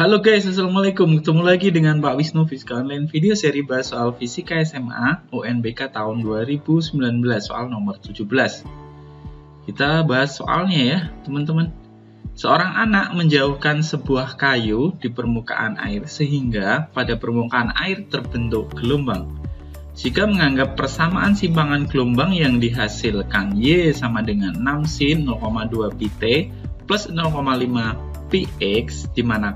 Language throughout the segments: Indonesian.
Halo guys, assalamualaikum. Ketemu lagi dengan Pak Wisnu Fisika Online video seri bahas soal Fisika SMA UNBK tahun 2019 soal nomor 17. Kita bahas soalnya ya, teman-teman. Seorang anak menjauhkan sebuah kayu di permukaan air sehingga pada permukaan air terbentuk gelombang. Jika menganggap persamaan simpangan gelombang yang dihasilkan Y sama dengan 6 sin 0,2 pt plus 0,5 px di mana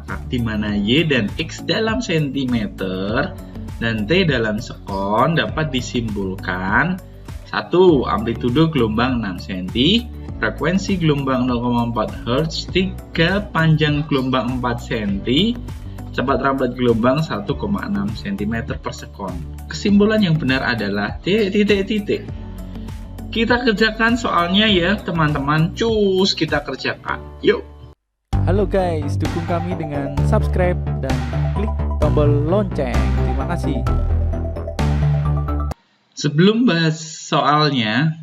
Y dan X dalam cm dan T dalam sekon dapat disimpulkan 1. Amplitudo gelombang 6 cm, frekuensi gelombang 0,4 Hz, 3. Panjang gelombang 4 cm, cepat rambat gelombang 1,6 cm per sekon. Kesimpulan yang benar adalah titik. Kita kerjakan soalnya ya teman-teman, cus kita kerjakan, yuk. Halo guys, dukung kami dengan subscribe dan klik tombol lonceng. Terima kasih. Sebelum bahas soalnya,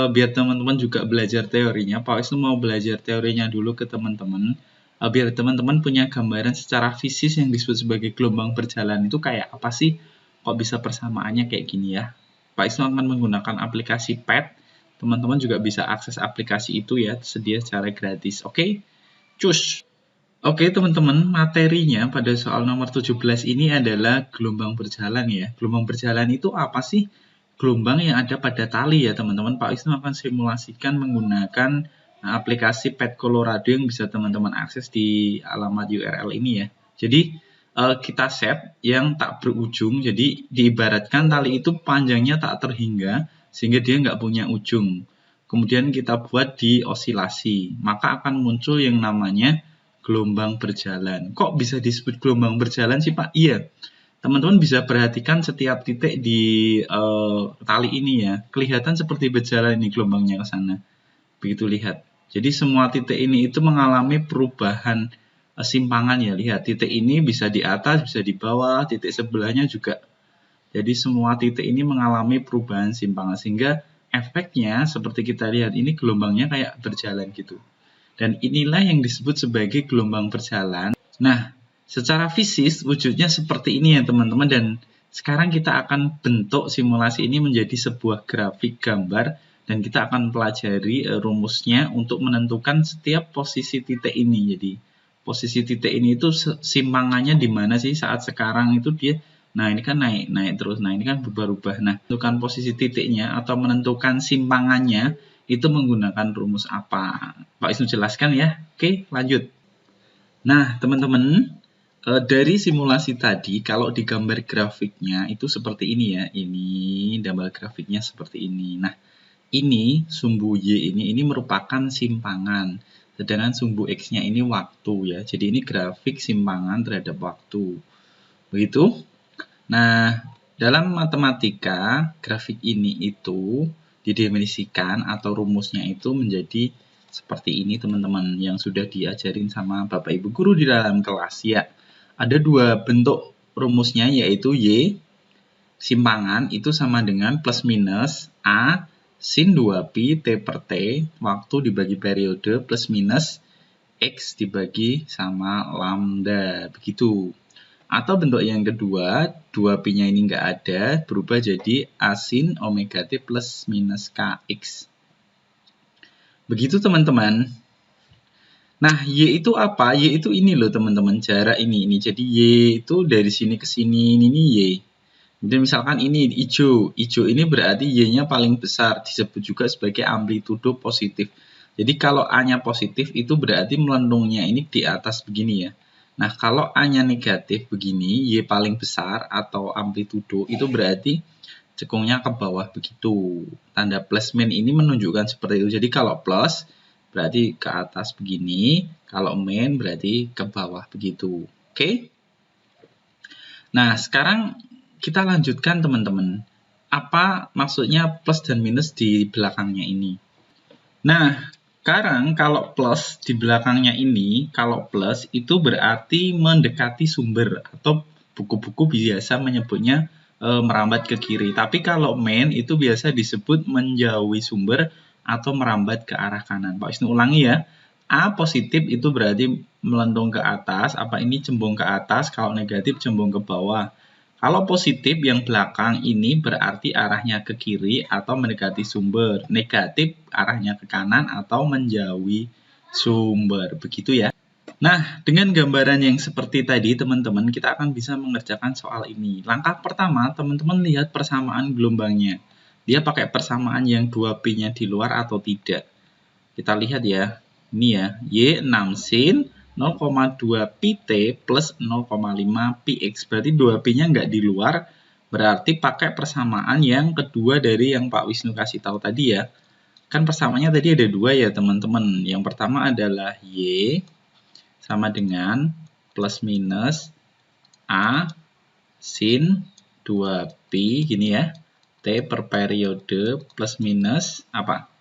biar teman-teman juga belajar teorinya, Pak Wisnu mau belajar teorinya dulu ke teman-teman, biar teman-teman punya gambaran secara fisis yang disebut sebagai gelombang berjalan itu kayak apa sih, kok bisa persamaannya kayak gini ya. Pak Wisnu akan menggunakan aplikasi PET, teman-teman juga bisa akses aplikasi itu ya, tersedia secara gratis, oke? Cus. Oke teman-teman, materinya pada soal nomor 17 ini adalah gelombang berjalan ya. Gelombang berjalan itu apa sih? Gelombang yang ada pada tali ya teman-teman. Pak Wisnu akan simulasikan menggunakan aplikasi PET Colorado yang bisa teman-teman akses di alamat URL ini ya. Jadi kita set yang tak berujung, jadi diibaratkan tali itu panjangnya tak terhingga sehingga dia nggak punya ujung. Kemudian kita buat di osilasi, maka akan muncul yang namanya gelombang berjalan. Kok bisa disebut gelombang berjalan sih Pak? Iya, teman-teman bisa perhatikan setiap titik di tali ini ya, kelihatan seperti berjalan ini gelombangnya ke sana. Begitu lihat. Jadi semua titik ini itu mengalami perubahan simpangan ya. Lihat, titik ini bisa di atas, bisa di bawah, titik sebelahnya juga. Jadi semua titik ini mengalami perubahan simpangan sehingga efeknya seperti kita lihat ini gelombangnya kayak berjalan gitu. Dan inilah yang disebut sebagai gelombang berjalan. Nah, secara fisis wujudnya seperti ini ya teman-teman. Dan sekarang kita akan bentuk simulasi ini menjadi sebuah grafik gambar. Dan kita akan pelajari rumusnya untuk menentukan setiap posisi titik ini. Jadi posisi titik ini itu simpangannya di mana sih saat sekarang itu dia. Nah ini kan naik terus, nah ini kan berubah-ubah. Nah menentukan posisi titiknya atau menentukan simpangannya itu menggunakan rumus apa? Pak Wisnu jelaskan ya. Oke lanjut. Nah teman-teman, dari simulasi tadi kalau digambar grafiknya itu seperti ini ya. Ini gambar grafiknya seperti ini. Nah ini sumbu Y ini merupakan simpangan. Sedangkan sumbu X-nya ini waktu ya. Jadi ini grafik simpangan terhadap waktu. Begitu. Nah, dalam matematika, grafik ini itu didefinisikan atau rumusnya itu menjadi seperti ini teman-teman yang sudah diajarin sama Bapak Ibu Guru di dalam kelas ya. Ada dua bentuk rumusnya yaitu Y, simpangan itu sama dengan plus minus A sin 2pi T per T, waktu dibagi periode plus minus X dibagi sama lambda, begitu. Atau bentuk yang kedua, 2pi-nya ini nggak ada, berubah jadi A sin omega T plus minus Kx. Begitu teman-teman. Nah, Y itu apa? Y itu ini loh teman-teman, jarak ini. Jadi Y itu dari sini ke sini, ini Y. Kemudian misalkan ini hijau. Hijau ini berarti Y-nya paling besar, disebut juga sebagai amplitudo positif. Jadi kalau A-nya positif itu berarti melendungnya ini di atas begini ya. Nah, kalau A-nya negatif begini, Y paling besar atau amplitudo, itu berarti cekungnya ke bawah begitu. Tanda plus min ini menunjukkan seperti itu. Jadi kalau plus berarti ke atas begini, kalau min berarti ke bawah begitu. Oke? Nah, sekarang kita lanjutkan teman-teman. Apa maksudnya plus dan minus di belakangnya ini? Nah, sekarang kalau plus di belakangnya ini, kalau plus itu berarti mendekati sumber atau buku-buku biasa menyebutnya merambat ke kiri. Tapi kalau min itu biasa disebut menjauhi sumber atau merambat ke arah kanan. Pak Wisnu ulangi ya. A positif itu berarti melendung ke atas, apa ini cembung ke atas, kalau negatif cembung ke bawah. Kalau positif yang belakang ini berarti arahnya ke kiri atau mendekati sumber. Negatif arahnya ke kanan atau menjauhi sumber. Begitu ya. Nah, dengan gambaran yang seperti tadi, teman-teman, kita akan bisa mengerjakan soal ini. Langkah pertama, teman-teman lihat persamaan gelombangnya. Dia pakai persamaan yang 2P-nya di luar atau tidak. Kita lihat ya. Ini ya, Y 6 sin 0,2 pt plus 0,5 px. Berarti 2P-nya nggak di luar, berarti pakai persamaan yang kedua dari yang Pak Wisnu kasih tahu tadi ya. Kan persamaannya tadi ada dua ya teman-teman. Yang pertama adalah Y sama dengan plus minus A sin 2P gini ya. T per periode plus minus apa?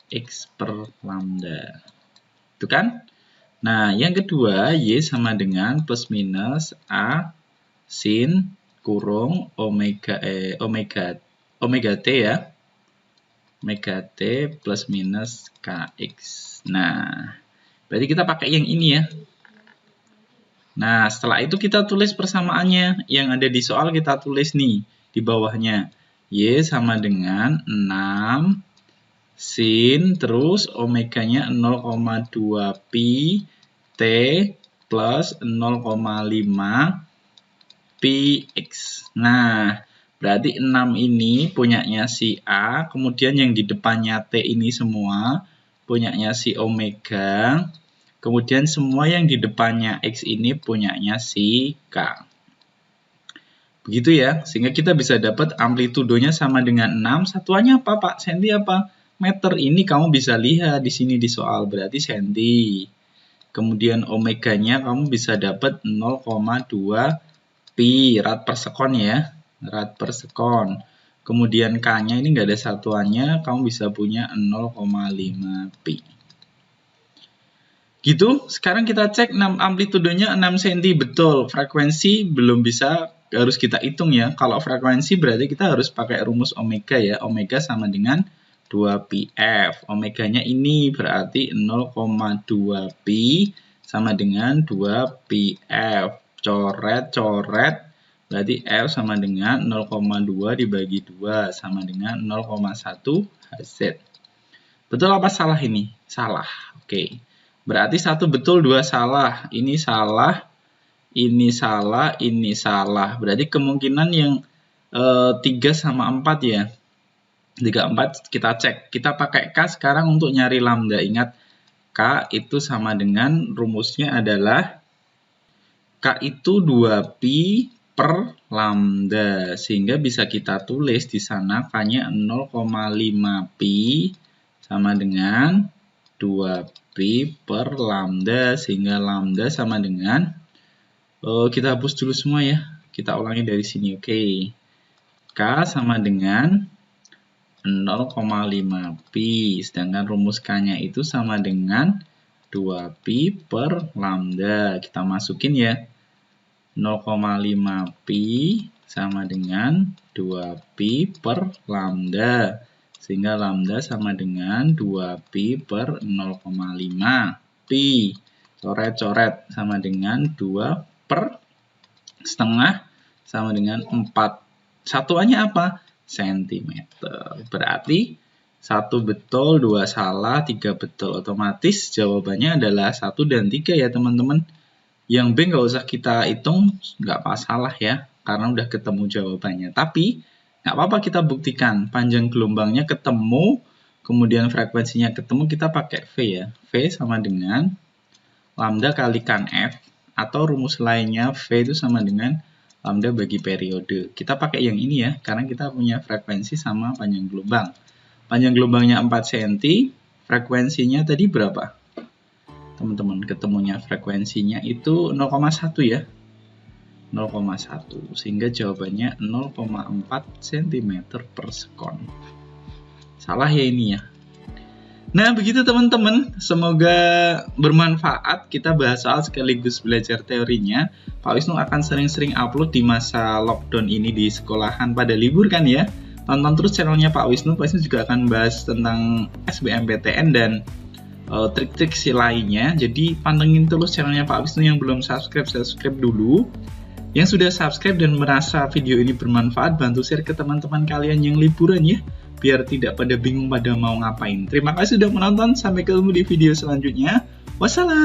X per lambda. Itu kan? Nah, yang kedua Y sama dengan plus minus A sin kurung omega T ya. Omega T plus minus KX. Nah, berarti kita pakai yang ini ya. Nah, setelah itu kita tulis persamaannya. Yang ada di soal kita tulis nih di bawahnya. Y sama dengan 6 sin terus omeganya 0,2 pi T plus 0,5 px. Nah, berarti 6 ini punyanya si A, kemudian yang di depannya T ini semua punyanya si omega, kemudian semua yang di depannya X ini punyanya si K. Begitu ya, sehingga kita bisa dapat amplitudonya sama dengan 6, satuannya apa Pak? Senti apa? Meter. Ini kamu bisa lihat di sini di soal, berarti senti. Kemudian omeganya kamu bisa dapat 0,2 pi rad per sekon ya, rad per sekon. Kemudian K-nya ini nggak ada satuannya, kamu bisa punya 0,5 pi. Gitu, sekarang kita cek amplitudenya 6 cm, betul. Frekuensi belum bisa, harus kita hitung ya. Kalau frekuensi berarti kita harus pakai rumus omega ya. Omega sama dengan 2πf. Omeganya ini berarti 0,2 pi sama dengan 2πf. Coret-coret, berarti F sama dengan 0,2 dibagi 2 sama dengan 0,1 Hz. Betul apa salah ini? Salah. Oke. Berarti 1 betul, 2 salah. Ini salah. Ini salah, ini salah. Berarti kemungkinan yang 3 sama 4 ya. 3, 4 kita cek. Kita pakai K sekarang untuk nyari lambda. Ingat, K itu sama dengan rumusnya adalah K itu 2pi per lambda. Sehingga bisa kita tulis di sana K-nya 0,5 pi sama dengan 2pi per lambda. Sehingga lambda sama dengan kita hapus dulu semua ya. Kita ulangi dari sini. Oke. K sama dengan 0,5 pi. Sedangkan rumus K-nya itu sama dengan 2pi per lambda. Kita masukin ya. 0,5 pi sama dengan 2pi per lambda. Sehingga lambda sama dengan 2pi per 0,5 pi. Coret-coret sama dengan 2 per setengah sama dengan 4. Satuannya apa? Sentimeter. Berarti 1 betul, 2 salah, 3 betul. Otomatis jawabannya adalah 1 dan 3 ya teman-teman. Yang B nggak usah kita hitung, nggak masalah ya. Karena udah ketemu jawabannya. Tapi nggak apa-apa kita buktikan. Panjang gelombangnya ketemu, kemudian frekuensinya ketemu, kita pakai V ya. V sama dengan lambda kalikan F. Atau rumus lainnya V itu sama dengan lambda bagi periode. Kita pakai yang ini ya, karena kita punya frekuensi sama panjang gelombang. Panjang gelombangnya 4 cm, frekuensinya tadi berapa? Teman-teman, ketemunya frekuensinya itu 0,1 ya. 0,1, sehingga jawabannya 0,4 cm per sekon. Salah ya ini ya. Nah, begitu teman-teman. Semoga bermanfaat. Kita bahas soal sekaligus belajar teorinya. Pak Wisnu akan sering-sering upload di masa lockdown ini di sekolahan pada libur kan ya. Tonton terus channelnya Pak Wisnu. Pak Wisnu juga akan bahas tentang SBMPTN dan trik-trik lainnya. Jadi pantengin terus channelnya Pak Wisnu. Yang belum subscribe dulu. Yang sudah subscribe dan merasa video ini bermanfaat, bantu share ke teman-teman kalian yang liburan ya, biar tidak pada bingung pada mau ngapain. Terima kasih sudah menonton, sampai ketemu di video selanjutnya. Wassalam.